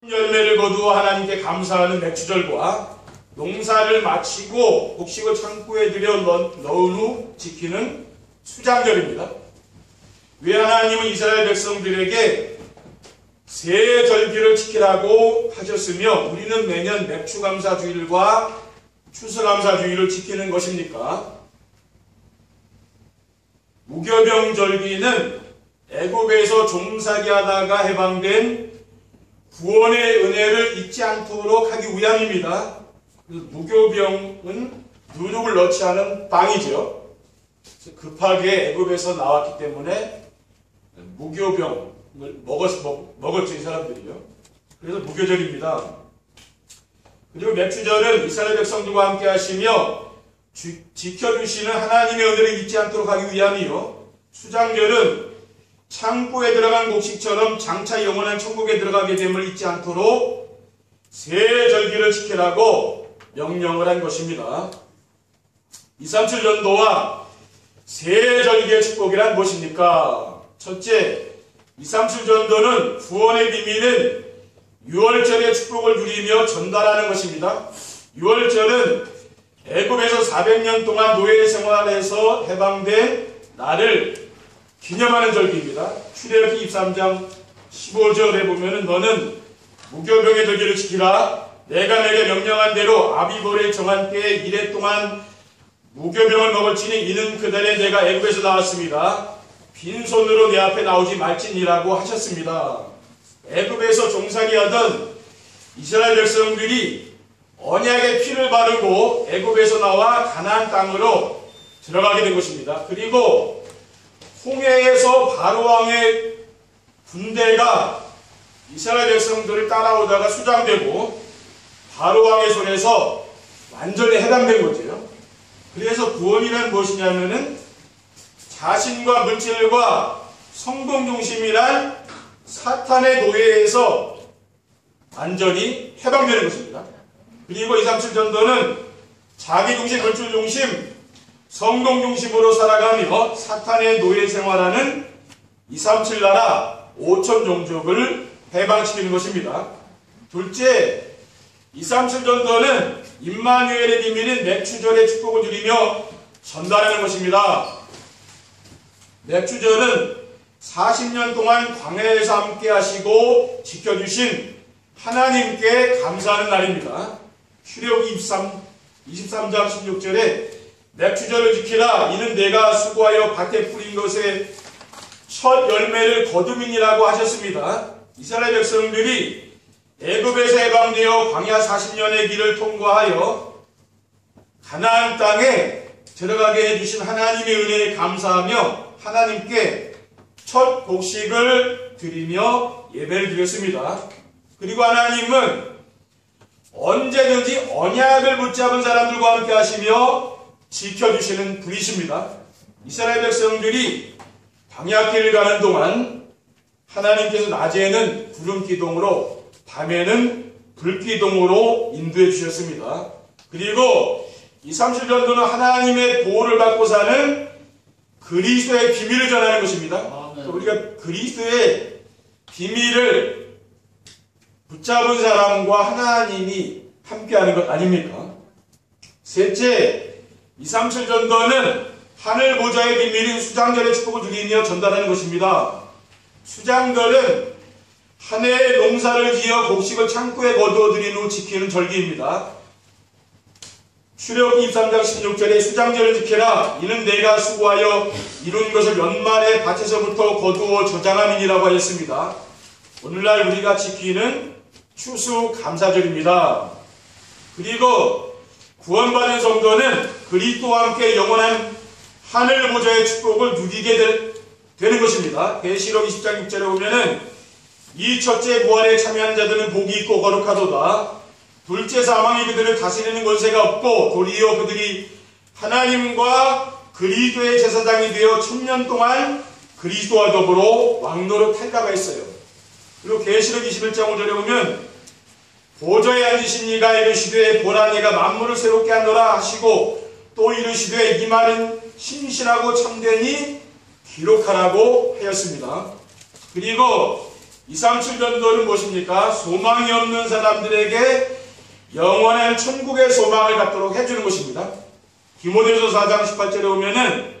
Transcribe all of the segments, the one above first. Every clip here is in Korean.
열매를 거두어 하나님께 감사하는 맥주절과 농사를 마치고 곡식을 창고에 들여 넣은 후 지키는 수장절입니다. 왜 하나님은 이스라엘 백성들에게 세 절기를 지키라고 하셨으며 우리는 매년 맥주감사주일과 추수감사주일을 지키는 것입니까? 무교병절기는 애굽에서 종살이 하다가 해방된 구원의 은혜를 잊지 않도록 하기 위함입니다. 무교병은 누룩을 넣지 않은 빵이죠. 급하게 애굽에서 나왔기 때문에 무교병을 먹었죠, 이 사람들이요. 그래서 무교절입니다. 그리고 맥주절은 이스라엘 백성들과 함께 하시며 지켜주시는 하나님의 은혜를 잊지 않도록 하기 위함이요. 수장절은 창고에 들어간 곡식처럼 장차 영원한 천국에 들어가게 됨을 잊지 않도록 세 절기를 지키라고 명령을 한 것입니다. 237년도와 세 절기의 축복이란 무엇입니까? 첫째, 237년도는 구원의 비밀은 유월절의 축복을 누리며 전달하는 것입니다. 유월절은 애굽에서 400년 동안 노예 생활에서 해방된 날을 기념하는 절기입니다. 출애굽기 23장 15절에 보면은 너는 무교병의 절기를 지키라. 내가 내게 명령한 대로 아비볼에 정한 때에 이래 동안 무교병을 먹을지니 이는 그날에 내가 애굽에서 나왔습니다. 빈손으로 내 앞에 나오지 말지니라고 하셨습니다. 애굽에서 종살이하던 이스라엘 백성들이 언약의 피를 바르고 애굽에서 나와 가나안 땅으로 들어가게 된 것입니다. 그리고 홍해에서 바로왕의 군대가 이스라엘 백성들을 따라오다가 수장되고 바로왕의 손에서 완전히 해방된 거죠. 그래서 구원이란 무엇이냐면은 자신과 물질과 성공 중심이란 사탄의 노예에서 완전히 해방되는 것입니다. 그리고 237전도는 자기 중심, 물질 중심, 성공 중심으로 살아가며 사탄의 노예 생활하는 237 나라 5천 종족을 해방시키는 것입니다. 둘째, 237전도는 임마누엘의 비밀인 맥주절의 축복을 누리며 전달하는 것입니다. 맥주절은 40년 동안 광야에서 함께 하시고 지켜주신 하나님께 감사하는 날입니다. 출애굽기 23장 16절에 맥주절을 지키라. 이는 내가 수고하여 밭에 뿌린 것의 첫 열매를 거둠이니라고 하셨습니다. 이스라엘 백성들이 애굽에서 해방되어 광야 40년의 길을 통과하여 가나안 땅에 들어가게 해주신 하나님의 은혜에 감사하며 하나님께 첫 곡식을 드리며 예배를 드렸습니다. 그리고 하나님은 언제든지 언약을 붙잡은 사람들과 함께 하시며 지켜주시는 분이십니다. 이스라엘 백성들이 광야길을 가는 동안 하나님께서 낮에는 구름기둥으로 밤에는 불기둥으로 인도해 주셨습니다. 그리고 237년도는 하나님의 보호를 받고 사는 그리스도의 비밀을 전하는 것입니다. 우리가 그리스도의 비밀을 붙잡은 사람과 하나님이 함께하는 것 아닙니까? 셋째, 237전도는 하늘 보좌의 비밀인 수장절의 축복을 누리며 전달하는 것입니다. 수장절은 한 해의 농사를 지어 곡식을 창고에 거두어 들인 후 지키는 절기입니다. 출애굽기 23장 16절에 수장절을 지켜라. 이는 내가 수고하여 이룬 것을 연말에 밭에서부터 거두어 저장함이니라고 하였습니다. 오늘날 우리가 지키는 추수감사절입니다. 그리고 구원받은 성도는 그리스도와 함께 영원한 하늘 보좌의 축복을 누리게 되는 것입니다. 계시록 20장 6절에 보면은 이 첫째 부활에 참여하는 자들은 복이 있고 거룩하도다. 둘째 사망이 그들을 다스리는 권세가 없고 도리어 그들이 하나님과 그리스도의 제사장이 되어 1000년 동안 그리스도와 더불어 왕노릇 할다가 했어요. 그리고 계시록 21장 5절에 보면 보좌에 앉으신 이가 이르시되 보라 내가 만물을 새롭게 하노라 하시고 또 이르시되 이 말은 신실하고 참되니 기록하라고 하였습니다. 그리고 237 전도는 무엇입니까? 소망이 없는 사람들에게 영원한 천국의 소망을 갖도록 해주는 것입니다. 디모데후서 4장 18절에 보면은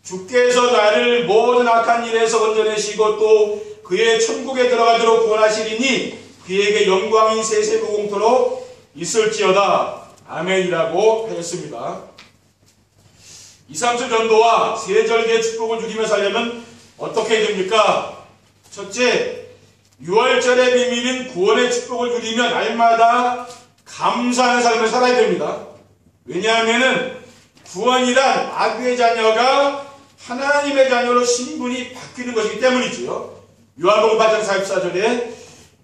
주께서 나를 모든 악한 일에서 건져내시고 또 그의 천국에 들어가도록 구원하시리니 그에게 영광이 세세무공토록 있을지어다. 아멘이라고 하였습니다. 237 전도와 세절기의 축복을 누리며 살려면 어떻게 해야 됩니까? 첫째, 6월절의 비밀인 구원의 축복을 누리며 날마다 감사하는 삶을 살아야 됩니다. 왜냐하면 구원이란 마귀의 자녀가 하나님의 자녀로 신분이 바뀌는 것이기 때문이지요. 요한복음 8장 44절에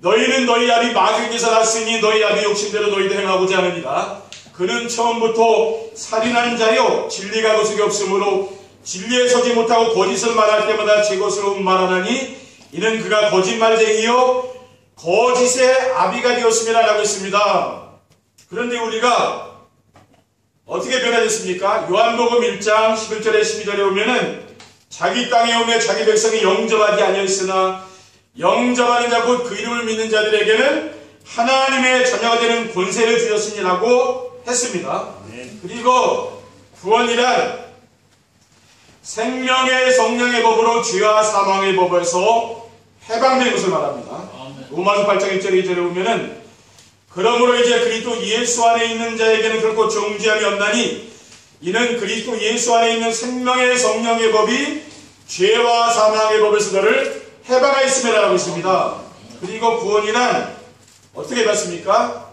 너희는 너희 아비 마귀에게서 났으니 너희 아비 욕심대로 너희도 행하고자 하느니라. 그는 처음부터 살인하는 자요 진리가 그 속에 없으므로 진리에 서지 못하고 거짓을 말할 때마다 제 것으로 말하나니 이는 그가 거짓말쟁이요 거짓의 아비가 되었습니다 라고 했습니다. 그런데 우리가 어떻게 변화됐습니까? 요한복음 1장 11절에 12절에 보면은 자기 땅에 오며 자기 백성이 영접하지 아니하였으나 영접하는 자 곧 그 이름을 믿는 자들에게는 하나님의 자녀가 되는 권세를 주셨으니라고 했습니다. 그리고 구원이란 생명의 성령의 법으로 죄와 사망의 법에서 해방된 것을 말합니다. 로마서 8장 1절 2절에 보면은 그러므로 이제 그리스도 예수 안에 있는 자에게는 결코 정죄함이 없나니 이는 그리스도 예수 안에 있는 생명의 성령의 법이 죄와 사망의 법에서 너를 해방하였음이라 하고 있습니다. 그리고 구원이란 어떻게 받습니까?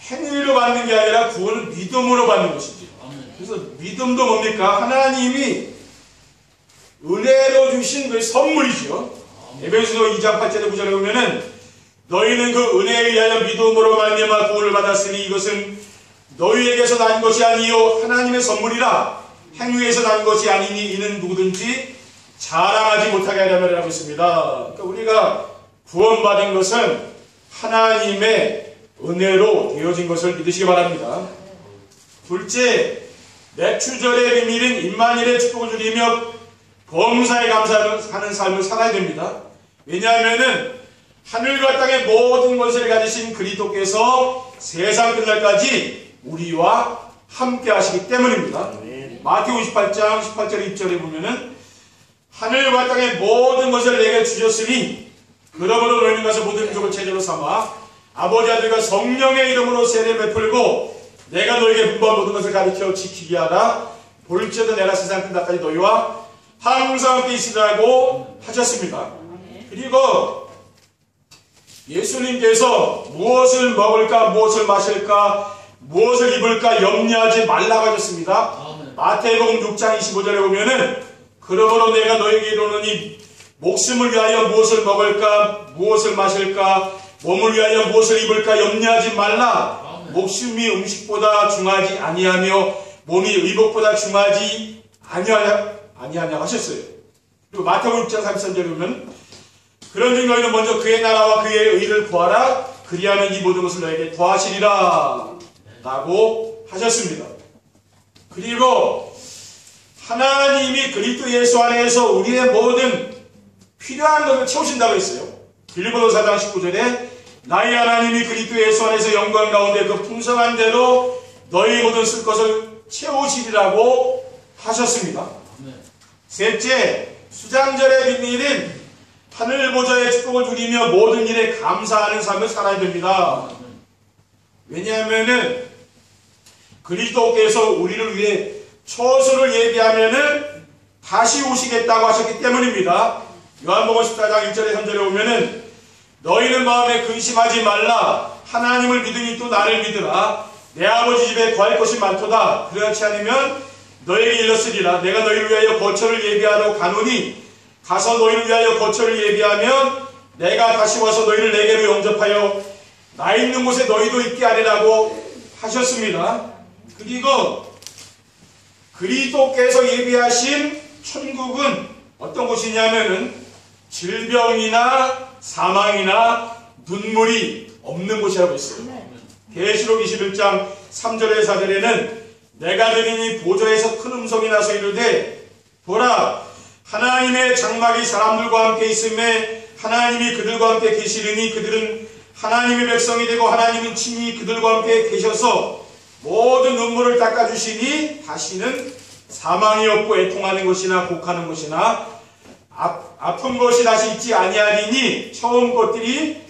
행위로 받는 게 아니라 구원은 믿음으로 받는 것이지. 그래서 믿음도 뭡니까? 하나님이 은혜로 주신 그 선물이죠. 에베소서 2장 8절에 9절에 보면은 너희는 그 은혜에 의하여 믿음으로 말미암아 구원을 받았으니 이것은 너희에게서 난 것이 아니요 하나님의 선물이라. 행위에서 난 것이 아니니 이는 누구든지 자랑하지 못하게 하려면 하고 있습니다. 그러니까 우리가 구원받은 것은 하나님의 은혜로 되어진 것을 믿으시기 바랍니다. 둘째, 맥추절의 비밀인 임마누엘의 축복을 누리며 범사에 감사하는 삶을 살아야 됩니다. 왜냐하면은 하늘과 땅의 모든 것을 가지신 그리스도께서 세상 끝날까지 우리와 함께 하시기 때문입니다. 마태복음 28장 18절 2절에 보면은 하늘과 땅의 모든 것을 내게 주셨으니 그러므로 너희는 가서 모든 민족을 제자로 삼아 아버지 아들과 성령의 이름으로 세례를 베풀고 내가 너희에게 분부한 모든 것을 가르쳐 지키게 하라. 볼지어다 내가 세상 끝날까지 너희와 항상 함께 있으라고 하셨습니다. 그리고 예수님께서 무엇을 먹을까 무엇을 마실까 무엇을 입을까 염려하지 말라고 하셨습니다. 마태복음 6장 25절에 보면은 그러므로 내가 너에게 이르노니 목숨을 위하여 무엇을 먹을까 무엇을 마실까 몸을 위하여 무엇을 입을까 염려하지 말라. 목숨이 음식보다 중하지 아니하며 몸이 의복보다 중하지 아니하냐고 하셨어요. 그리고 마태복음 6장 33절에 보면 그런즉 너희는 먼저 그의 나라와 그의 의를 구하라. 그리하면 이 모든 것을 너에게 더하시리라 라고 하셨습니다. 그리고 하나님이 그리스도 예수 안에서 우리의 모든 필요한 것을 채우신다고 했어요. 빌립보서 4장 19절에 나의 하나님이 그리스도 예수 안에서 영광 가운데 그 풍성한 대로 너희 모든 쓸 것을 채우시리라고 하셨습니다. 셋째, 수장절의 비밀인 하늘 보좌의 축복을 누리며 모든 일에 감사하는 삶을 살아야 됩니다. 왜냐하면은 그리스도께서 우리를 위해 처소를 예비하면은 다시 오시겠다고 하셨기 때문입니다. 요한복음 14장 1절에 3절에 보면은 너희는 마음에 근심하지 말라. 하나님을 믿으니 또 나를 믿으라. 내 아버지 집에 거할 것이 많도다. 그렇지 않으면 너에게 일렀으리라. 내가 너희를 위하여 거처를 예비하러 가노니 가서 너희를 위하여 거처를 예비하면 내가 다시 와서 너희를 내게로 영접하여 나 있는 곳에 너희도 있게 하리라고 하셨습니다. 그리고 그리스도께서 예비하신 천국은 어떤 곳이냐면은 질병이나 사망이나 눈물이 없는 곳이라고 있어요. 계시록 21장 3절에 4절에는 내가 들으니 보좌에서 큰 음성이 나서 이르되 보라 하나님의 장막이 사람들과 함께 있음에 하나님이 그들과 함께 계시리니 그들은 하나님의 백성이 되고 하나님은 친히 그들과 함께 계셔서 모든 눈물을 닦아주시니 다시는 사망이 없고 애통하는 것이나 곡하는 것이나 아픈 것이 다시 있지 아니하리니 처음 것들이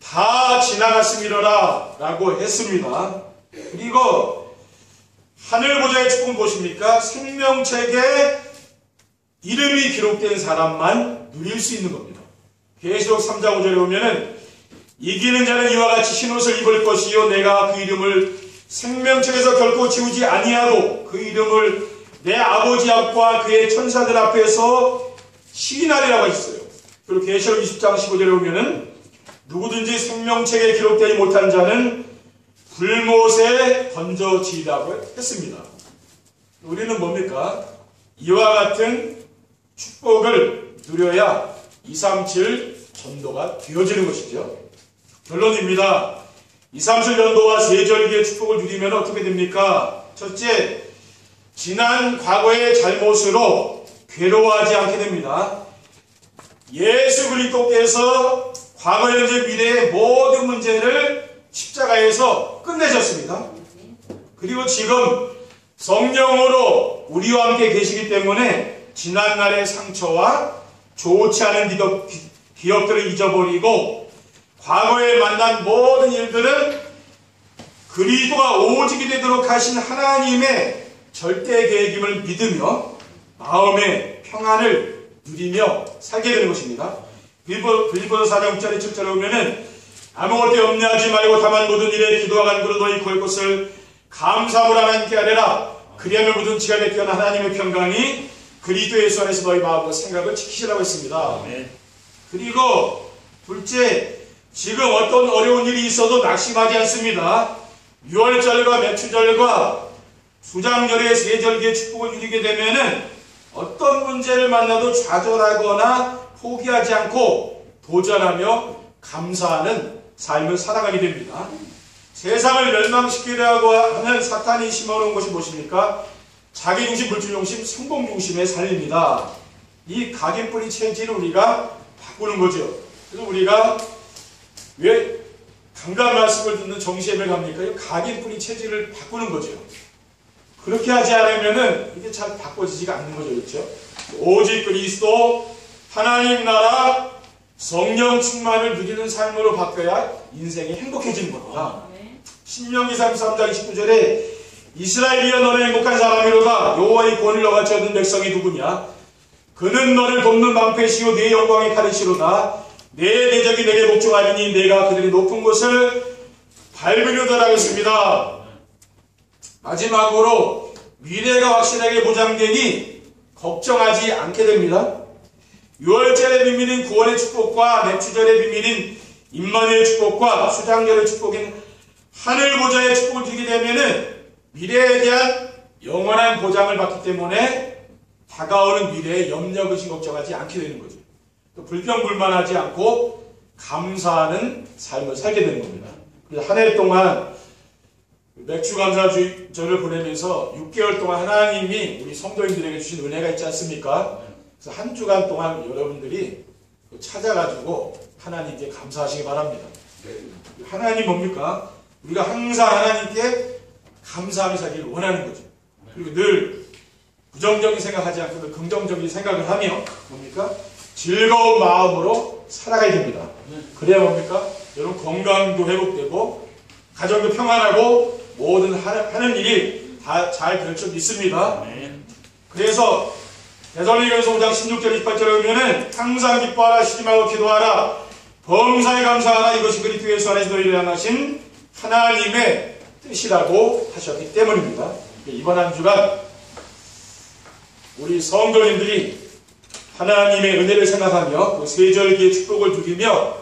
다 지나갔음이로라 라고 했습니다. 그리고 하늘 보좌의 축복은 무엇입니까? 생명책에 이름이 기록된 사람만 누릴 수 있는 겁니다. 계시록 3장 5절에 보면은 이기는 자는 이와 같이 흰옷을 입을 것이요 내가 그 이름을 생명책에서 결코 지우지 아니하고 그 이름을 내 아버지 앞과 그의 천사들 앞에서 시인하리라고 했어요. 그리고 계시록 20장 15절에 보면은 누구든지 생명책에 기록되지 못한 자는 불못에 던져지라고 했습니다. 우리는 뭡니까? 이와 같은 축복을 누려야 237 전도가 되어지는 것이죠. 결론입니다. 237 전도와 세절기의 축복을 누리면 어떻게 됩니까? 첫째, 지난 과거의 잘못으로 괴로워하지 않게 됩니다. 예수 그리스도께서 과거, 현재, 미래의 모든 문제를 십자가에서 끝내셨습니다. 그리고 지금 성령으로 우리와 함께 계시기 때문에 지난날의 상처와 좋지 않은 기억들을 잊어버리고 과거에 만난 모든 일들은 그리스도가 오직이 되도록 하신 하나님의 절대 계획임을 믿으며 마음의 평안을 누리며 살게 되는 것입니다. 빌립보서 4장 6절에 7절에 보면은 아무것도 염려하지 말고 다만 모든 일에 기도와 간구로 너희 구할 것을 감사함으로 하나님께 아뢰라. 그리하면 모든 지각에 뛰어난 하나님의 평강이 그리스도 예수 안에서 너희 마음과 생각을 지키시라고 했습니다. 그리고 둘째, 지금 어떤 어려운 일이 있어도 낙심하지 않습니다. 유월절과 매추절과 수장절의 세절기의 축복을 누리게 되면은 어떤 문제를 만나도 좌절하거나 포기하지 않고 도전하며 감사하는 삶을 살아가게 됩니다. 세상을 멸망시키려고 하는 사탄이 심어놓은 것이 무엇입니까? 자기중심, 물질중심, 성공중심의 삶입니다. 이 각인뿌리 체질을 우리가 바꾸는 거죠. 그래서 우리가 왜 강단 말씀을 듣는 정시예배를 합니까? 이 각인뿌리 체질을 바꾸는 거죠. 그렇게 하지 않으면은 이게 잘 바꿔지지가 않는 거죠. 그렇죠? 오직 그리스도, 하나님 나라, 성령 충만을 누리는 삶으로 바뀌어야 인생이 행복해지는 겁니다. 신명기 33장 29절에 이스라엘이여 너는 행복한 사람이로다. 여호와의 권을 너같이 얻은 백성이 누구냐? 그는 너를 돕는 방패시요 네 영광의 칼이시로다. 내 대적이 내게 복종하리니 내가 그들의 높은 곳을 밟으려더라 했습니다. 마지막으로 미래가 확실하게 보장되니 걱정하지 않게 됩니다. 유월절의 비밀인 구원의 축복과 맵추절의 비밀인 임마누엘 축복과 수장절의 축복인 하늘 보좌의 축복을 드리게 되면은 미래에 대한 영원한 보장을 받기 때문에 다가오는 미래에 염려, 의심, 걱정하지 않게 되는 거죠. 또 불평불만하지 않고 감사하는 삶을 살게 되는 겁니다. 그래서 한 해 동안 맥주감사절을 보내면서 6개월 동안 하나님이 우리 성도님들에게 주신 은혜가 있지 않습니까? 그래서 한 주간 동안 여러분들이 찾아가지고 하나님께 감사하시기 바랍니다. 하나님 뭡니까? 우리가 항상 하나님께 감사하며 살기를 원하는 거죠. 그리고 늘 부정적인 생각하지 않고 늘 긍정적인 생각을 하며 뭡니까? 즐거운 마음으로 살아가야 됩니다. 그래야 뭡니까? 여러분 건강도 회복되고 가정도 평안하고 모든 하는 일이 다 잘 될 줄 믿습니다. 그래서 데살로니가서 5장 16절 28절에 보면은 항상 기뻐하라, 쉬지 말고 기도하라, 범사에 감사하라, 이것이 그리스도 예수 안에서 너희를 향하신 하나님의 뜻이라고 하셨기 때문입니다. 이번 한 주간 우리 성도님들이 하나님의 은혜를 생각하며 그 세절기의 축복을 누리며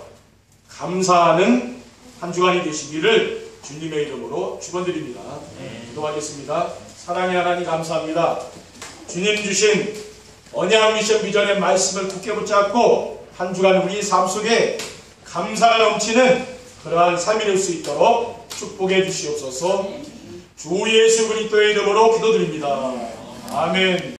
감사하는 한 주간이 되시기를 주님의 이름으로 축원드립니다. 기도하겠습니다. 사랑의 하나님 감사합니다. 주님 주신 언약 미션 비전의 말씀을 굳게 붙잡고 한 주간 우리 삶 속에 감사가 넘치는 그러한 삶이 될 수 있도록 축복해 주시옵소서. 주 예수 그리스도의 이름으로 기도드립니다. 아멘.